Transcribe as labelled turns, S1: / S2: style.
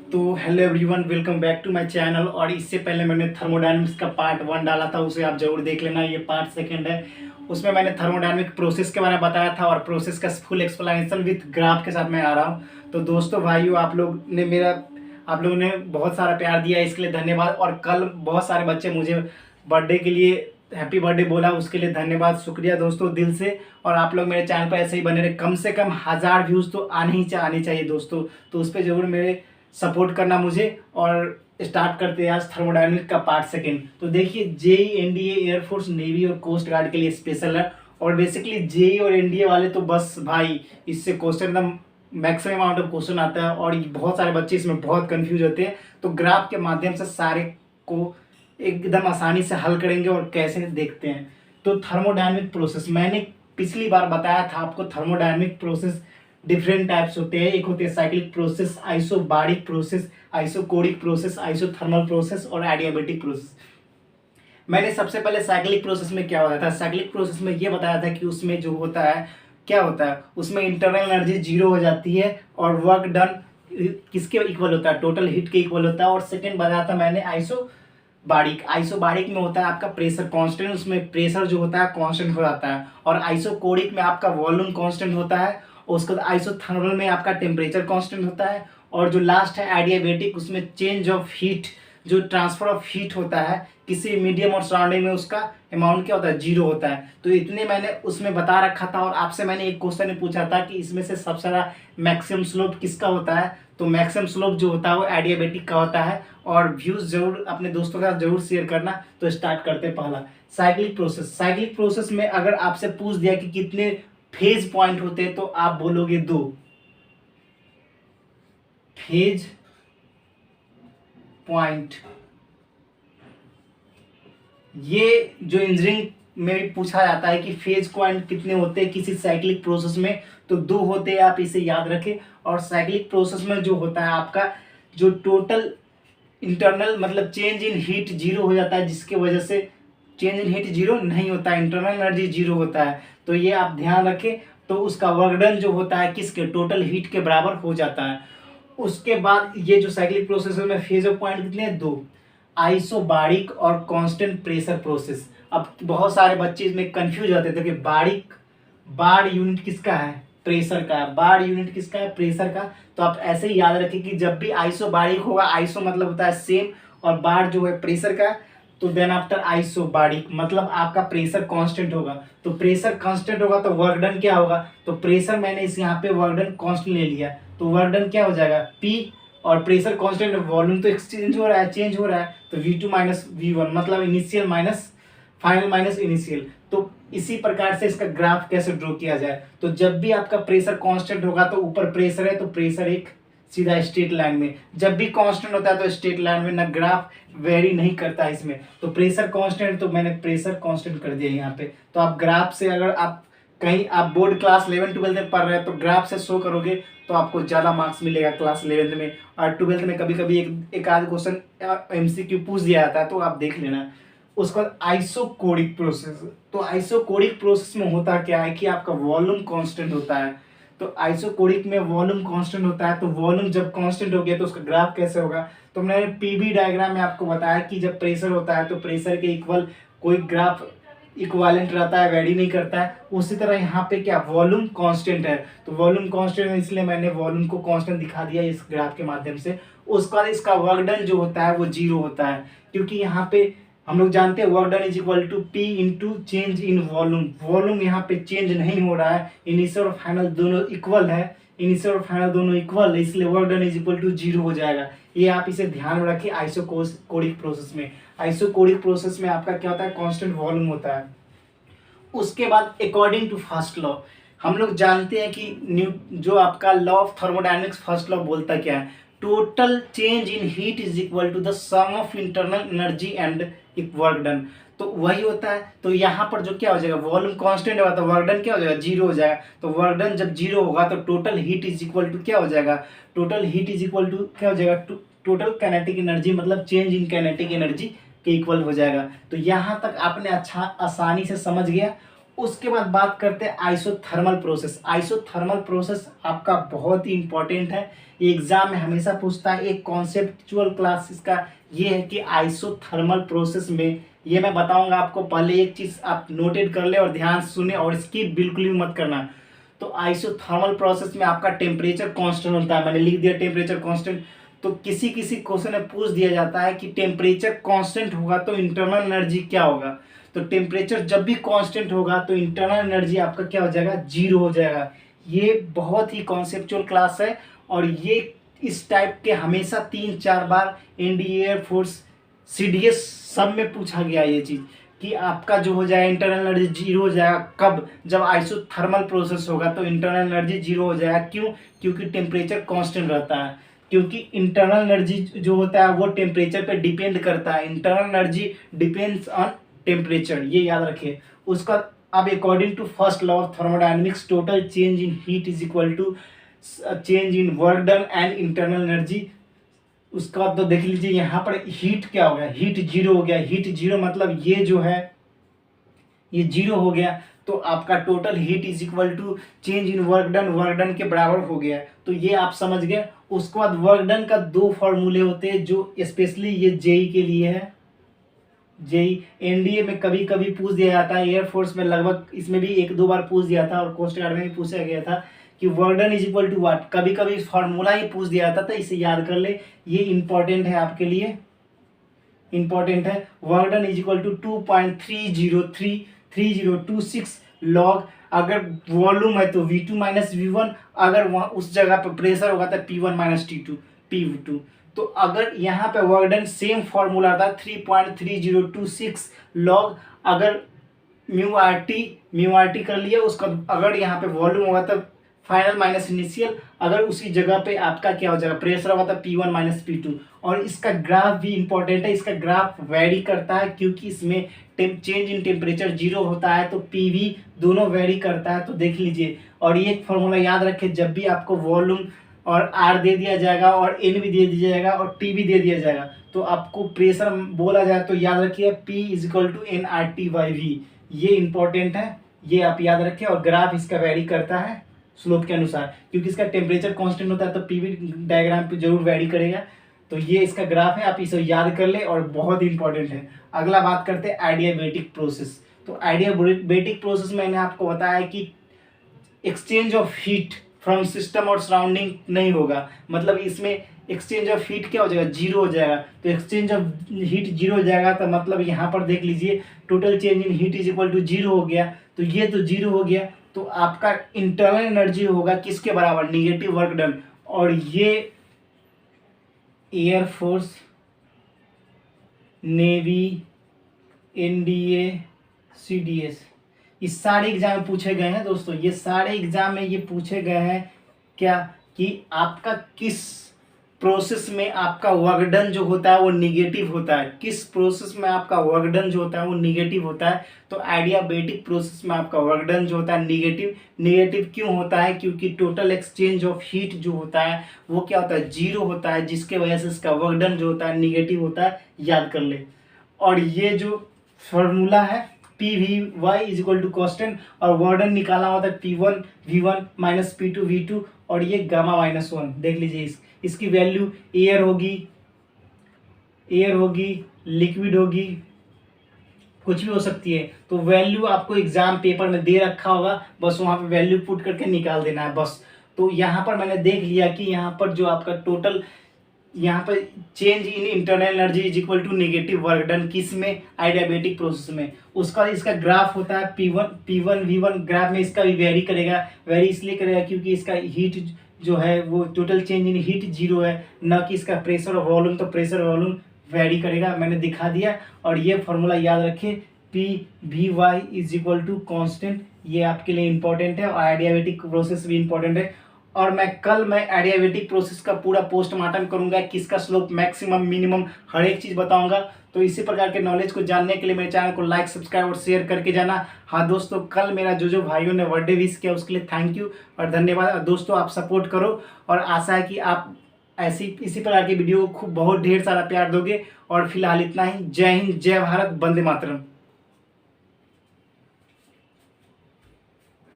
S1: तो hello everyone, welcome back to my channel. और इससे पहले मैंने थर्मोडायनेमिक्स का पार्ट 1 डाला था, उसे आप जरूर देख लेना। ये पार्ट सेकंड है। उसमें मैंने थर्मोडायनेमिक प्रोसेस के बारे में बताया था और प्रोसेस का फुल एक्सप्लेनेशन विथ ग्राफ के साथ मैं आ रहा हूँ। तो दोस्तों भाइयों, आप लोगों ने बहुत सारा प्यार दिया, इसके लिए धन्यवाद। और कल बहुत सारे बच्चे मुझे बर्थडे के लिए हैप्पी बर्थडे बोला, उसके लिए धन्यवाद, शुक्रिया दोस्तों दिल से। और आप लोग मेरे चैनल पर ऐसे ही बने रहे। कम से कम 1000 व्यूज़ तो आने चाहिए दोस्तों। तो उस पर ज़रूर मेरे सपोर्ट करना मुझे। और स्टार्ट करते हैं आज थर्मोडायनेमिक का पार्ट सेकंड। तो देखिए, जेई एनडीए एयरफोर्स नेवी और कोस्ट गार्ड के लिए स्पेशल है। और बेसिकली जेई और एनडीए वाले तो बस भाई, इससे क्वेश्चन एकदम मैक्सिमम अमाउंट ऑफ क्वेश्चन आता है और बहुत सारे बच्चे इसमें बहुत कंफ्यूज होते हैं। तो ग्राफ के माध्यम से सारे को एकदम आसानी से हल करेंगे और कैसे देखते हैं। तो थर्मोडायनेमिक प्रोसेस मैंने पिछली बार बताया था आपको। थर्मोडायनेमिक प्रोसेस डिफरेंट टाइप्स होते हैं। एक होते हैं cyclic process, isobaric process, isochoric process, isothermal process और एडियाबेटिक प्रोसेस। मैंने सबसे पहले साइक्लिक प्रोसेस में क्या होता था, साइक्लिक प्रोसेस में ये बताया था कि उसमें जो होता है क्या होता है, उसमें इंटरनल एनर्जी जीरो हो जाती है और वर्क डन किसके इक्वल होता है, टोटल हीट के इक्वल होता है। और सेकेंड बताया था मैंने आइसोबारिक में होता है आपका प्रेशर कांस्टेंट, उसमें प्रेशर जो होता है कांस्टेंट हो जाता है। और आइसोकोरिक में आपका वॉल्यूम कांस्टेंट होता है। और उसके बाद आइसोथर्मल में आपका टेम्परेचर कांस्टेंट होता है। और जो लास्ट है एडियाबेटिक, उसमें चेंज ऑफ हीट, जो ट्रांसफर ऑफ हीट होता है किसी मीडियम और सराउंडिंग में, उसका अमाउंट क्या होता है, जीरो होता है। तो इतने मैंने उसमें बता रखा था। और आपसे मैंने एक क्वेश्चन पूछा था कि इसमें से सबसे ज़्यादा मैक्सिमम स्लोप किसका होता है। तो मैक्सिमम स्लोप जो होता है वो एडियाबेटिक का होता है। और व्यूज़ जरूर अपने दोस्तों के साथ जरूर शेयर करना। तो स्टार्ट करते हैं पहला साइक्लिक प्रोसेस। साइक्लिक प्रोसेस में अगर आपसे पूछ दिया कि कितने फेज पॉइंट होते हैं, तो आप बोलोगे 2 फेज पॉइंट। ये जो इंजीनियरिंग में भी पूछा जाता है कि फेज पॉइंट कितने होते हैं किसी साइक्लिक प्रोसेस में, तो 2 होते हैं, आप इसे याद रखें। और साइक्लिक प्रोसेस में जो होता है आपका, जो टोटल इंटरनल मतलब चेंज इन हीट जीरो हो जाता है, जिसके वजह से चेंज इन हीट जीरो नहीं होता है, इंटरनल एनर्जी जीरो होता है। तो ये आप ध्यान रखें। तो उसका वर्क डन जो होता है किसके, टोटल हीट के बराबर हो जाता है। उसके बाद ये जो साइक्लिक प्रोसेस में फेज ऑफ पॉइंट कितने हैं, 2, आइसोबारिक और कांस्टेंट प्रेशर प्रोसेस। अब बहुत सारे बच्चे इसमें कंफ्यूज होते थे कि बार यूनिट किसका है, प्रेशर का। बार यूनिट किसका है, प्रेशर का। तो आप ऐसे ही याद रखें कि जब भी आइसोबारिक होगा, आइसो मतलब होता है सेम, और बार जो है प्रेशर का, तो देन आफ्टर आइसोबारिक मतलब आपका प्रेशर कांस्टेंट होगा। तो प्रेशर कांस्टेंट होगा तो वर्क डन क्या होगा, तो प्रेशर मैंने इस यहाँ पे वर्क डन कांस्टेंट ले लिया, तो वर्क डन क्या हो जाएगा, पी। और प्रेशर कांस्टेंट, वॉल्यूम तो एक्सचेंज हो रहा है, चेंज हो रहा है, तो V2 माइनस V1 मतलब initial minus final minus initial. तो इसी प्रकार से इसका ग्राफ कैसे ड्रॉ किया जाए। तो जब भी आपका प्रेशर कांस्टेंट होगा तो ऊपर प्रेशर है, तो प्रेशर एक सीधा स्ट्रेट लाइन में। जब भी कांस्टेंट होता है तो स्ट्रेट लाइन में, ना ग्राफ वेरी नहीं करता है इसमें। तो प्रेशर कांस्टेंट, तो मैंने प्रेशर कांस्टेंट कर दिया यहाँ पे। तो आप ग्राफ से, अगर आप कहीं आप बोर्ड क्लास 11-12 में पढ़ रहे हैं तो ग्राफ से शो करोगे तो आपको ज़्यादा मार्क्स मिलेगा क्लास 11 में। और 12th में कभी कभी एक आध क्वेश्चन MCQ पूछ दिया जाता है, तो आप देख लेना। उसके बाद आइसोकोरिक प्रोसेस। तो आइसोकोरिक प्रोसेस में होता क्या है कि आपका वॉल्यूम कांस्टेंट होता है। तो आइसोकोरिक में वॉल्यूम कांस्टेंट होता है। तो वॉल्यूम जब कांस्टेंट हो गया तो उसका ग्राफ कैसे होगा, तो मैंने पीवी डायग्राम में आपको बताया कि जब प्रेशर होता है तो प्रेशर के इक्वल कोई ग्राफ इक्वालेंट रहता है, वेरी नहीं करता है। उसी तरह यहाँ पे क्या, वॉल्यूम कांस्टेंट है। तो वॉल्यूम कांस्टेंट है, इसलिए मैंने वॉल्यूम को कांस्टेंट दिखा दिया इस ग्राफ के माध्यम से। उसके बाद इसका वर्क डन जो होता है वो जीरो होता है, क्योंकि यहाँ पे हम लोग जानते हैं work done is equal to P into change in volume. Volume यहाँ पे चेंज नहीं हो रहा है, इनिशियल और फाइनल दोनों इक्वल है, इनिशियल और फाइनल दोनों इक्वल है, इसलिए work done is equal to zero हो जाएगा। ये आप इसे ध्यान में रखिए। आइसोकोरिक प्रोसेस में, आइसोकोरिक प्रोसेस में आपका क्या होता है, कांस्टेंट वॉल्यूम होता है। उसके बाद अकॉर्डिंग टू फर्स्ट लॉ, हम लोग जानते हैं कि जो आपका law of thermodynamics first law बोलता क्या है, total change in heat is equal to the sum of internal energy and work done. तो वही होता है। तो यहाँ पर जो क्या हो जाएगा, वॉल्यूम कांस्टेंट होगा तो वर्क डन क्या हो जाएगा, जीरो हो जाएगा। तो वर्क डन जब जीरो होगा तो total heat is equal to क्या हो जाएगा, total heat is equal to क्या हो जाएगा, टोटल काइनेटिक एनर्जी मतलब चेंज इन काइनेटिक एनर्जी के इक्वल हो जाएगा। तो यहाँ तक आपने अच्छा आसानी से समझ गया। उसके बाद बात करते हैं आइसोथर्मल प्रोसेस। आइसोथर्मल प्रोसेस आपका बहुत ही इंपॉर्टेंट है, एग्जाम में हमेशा पूछता है। एक कॉन्सेप्चुअल क्लास इसका ये है कि आइसोथर्मल प्रोसेस में ये मैं बताऊंगा आपको। पहले एक चीज़ आप नोटेड कर ले और ध्यान से सुने और इसकी बिल्कुल भी मत करना। तो आइसोथर्मल प्रोसेस में आपका टेम्परेचर कांस्टेंट होता है, मैंने लिख दिया टेम्परेचर कांस्टेंट। तो किसी किसी क्वेश्चन में पूछ दिया जाता है कि टेम्परेचर कांस्टेंट होगा तो इंटरनल एनर्जी क्या होगा। तो टेम्परेचर जब भी कांस्टेंट होगा तो इंटरनल एनर्जी आपका क्या हो जाएगा, जीरो हो जाएगा। ये बहुत ही कॉन्सेप्चुअल क्लास है और ये इस टाइप के हमेशा 3-4 बार एनडीए, एयरफोर्स, सीडीएस सब में पूछा गया ये चीज़ कि आपका जो हो जाएगा इंटरनल एनर्जी जीरो हो जाएगा। कब? जब आइसोथर्मल प्रोसेस होगा तो इंटरनल एनर्जी जीरो हो जाएगा। क्यों? क्योंकि टेम्परेचर कांस्टेंट रहता है। क्योंकि इंटरनल एनर्जी जो होता है वो टेम्परेचर पे डिपेंड करता है। Internal energy depends on temperature, ये याद रखिए। उसका अब according to first law of thermodynamics, total change in heat is equal to change in work done and internal energy. उसका बाद तो देख लीजिए यहाँ पर हीट क्या हो गया, हीट जीरो हो गया। हीट जीरो मतलब ये जो है ये जीरो हो गया तो आपका total heat is equal to change in work done के बराबर हो गया। तो ये आप समझ गए। उसके बाद वर्क डन का 2 फॉर्मूले होते हैं जो स्पेशली ये जेई के लिए है। जेई एनडीए में कभी कभी पूछ दिया जाता है, एयरफोर्स में लगभग इसमें भी 1-2 बार पूछ दिया था और कोस्ट गार्ड में भी पूछा गया था कि work done is equal to what. कभी कभी फॉर्मूला ही पूछ दिया जाता था, इसे याद कर ले, ये इंपॉर्टेंट है आपके लिए, इंपॉर्टेंट है। Work done is equal to 2.3026 log. अगर वॉल्यूम है तो V2 माइनस V1, अगर वहाँ उस जगह पर प्रेशर होगा तो P1 माइनस P2। तो अगर यहाँ पे वर्क डन सेम फॉर्मूला था 3.3026 लॉग। अगर म्यू आर टी कर लिया उसका, अगर यहाँ पे वॉल्यूम होगा तब फाइनल माइनस इनिशियल, अगर उसी जगह पे आपका क्या हो जाएगा, प्रेशर होगा तब P1 माइनस P2। और इसका ग्राफ भी इंपॉर्टेंट है, इसका ग्राफ वेरी करता है क्योंकि इसमें चेंज इन टेम्परेचर जीरो होता है तो PV दोनों वेरी करता है। तो देख लीजिए और ये फॉर्मूला याद रखें, जब भी आपको वॉल्यूम और R दे दिया जाएगा और N भी दे दिया जाएगा और T भी दे दिया जाएगा तो आपको प्रेशर बोला जाए तो याद रखिए P is equal to NRT/V। ये इंपॉर्टेंट है, ये आप याद रखें। और ग्राफ इसका वेरी करता है स्लोप के अनुसार, क्योंकि इसका टेम्परेचर कांस्टेंट होता है तो पीवी डायग्राम पे जरूर वेरी करेगा। तो ये इसका ग्राफ है, आप इसे याद कर ले और बहुत इंपॉर्टेंट है। अगला बात करते हैं एडियाबेटिक प्रोसेस। तो एडियाबेटिक प्रोसेस मैंने आपको बताया कि exchange of heat from system और सराउंडिंग नहीं होगा, मतलब इसमें एक्सचेंज ऑफ हीट क्या हो जाएगा, जीरो हो जाएगा। तो एक्सचेंज ऑफ हीट जीरो हो जाएगा तो मतलब यहाँ पर देख लीजिए total change in heat is equal to zero हो गया। तो ये तो जीरो हो गया तो आपका इंटरनल एनर्जी होगा किसके बराबर, निगेटिव वर्क डन। और ये एयरफोर्स, नेवी, एनडीए, सीडीएस इस सारे एग्जाम में पूछे गए हैं दोस्तों। ये सारे एग्जाम में ये पूछे गए हैं क्या कि आपका किस प्रोसेस में आपका वर्क डन जो होता है वो निगेटिव होता है, किस प्रोसेस में आपका वर्क डन जो होता है वो निगेटिव होता है। तो एडियाबेटिक प्रोसेस में आपका वर्क डन जो होता है निगेटिव क्यों होता है, क्योंकि टोटल एक्सचेंज ऑफ हीट जो होता है वो क्या होता है, जीरो होता है, जिसके वजह से इसका वर्क डन जो होता है निगेटिव होता है, याद कर ले। और ये जो फॉर्मूला है PVy is equal to constant और वर्क डन निकाला होता है P1 V1 minus P2 V2 और ये गामा माइनस 1। देख लीजिए इसकी वैल्यू एयर होगी, लिक्विड होगी, कुछ भी हो सकती है। तो वैल्यू आपको एग्जाम पेपर में दे रखा होगा, बस वहाँ पे वैल्यू पुट करके निकाल देना है बस। तो यहाँ पर मैंने देख लिया कि यहाँ पर जो आपका टोटल यहाँ पर change in internal energy is equal to negative work done, किस में, एडियाबेटिक प्रोसेस में। उसका इसका ग्राफ होता है P1 V1। ग्राफ में इसका भी वेरी करेगा, वेरी इसलिए करेगा क्योंकि इसका हीट जो है वो total change in heat zero है, न कि इसका प्रेशर और वॉल्यूम। तो प्रेशर वॉल्यूम वेरी करेगा, मैंने दिखा दिया। और ये फॉर्मूला याद रखिए PVy is equal to constant, ये आपके लिए इंपॉर्टेंट है। और एडियाबेटिक प्रोसेस भी इंपॉर्टेंट है। और कल मैं एडियाबेटिक प्रोसेस का पूरा पोस्टमार्टम करूंगा, किसका स्लोप मैक्सिमम मिनिमम हर एक चीज़ बताऊंगा। तो इसी प्रकार के नॉलेज को जानने के लिए मेरे चैनल को लाइक सब्सक्राइब और शेयर करके जाना। हाँ दोस्तों, कल मेरा जो भाइयों ने बर्थडे विश किया उसके लिए थैंक यू और धन्यवाद। दोस्तों आप सपोर्ट करो और आशा है कि आप इसी प्रकार की वीडियो को खूब बहुत ढेर सारा प्यार दोगे। और फिलहाल इतना ही। जय हिंद, जय भारत, वंदे मातरम।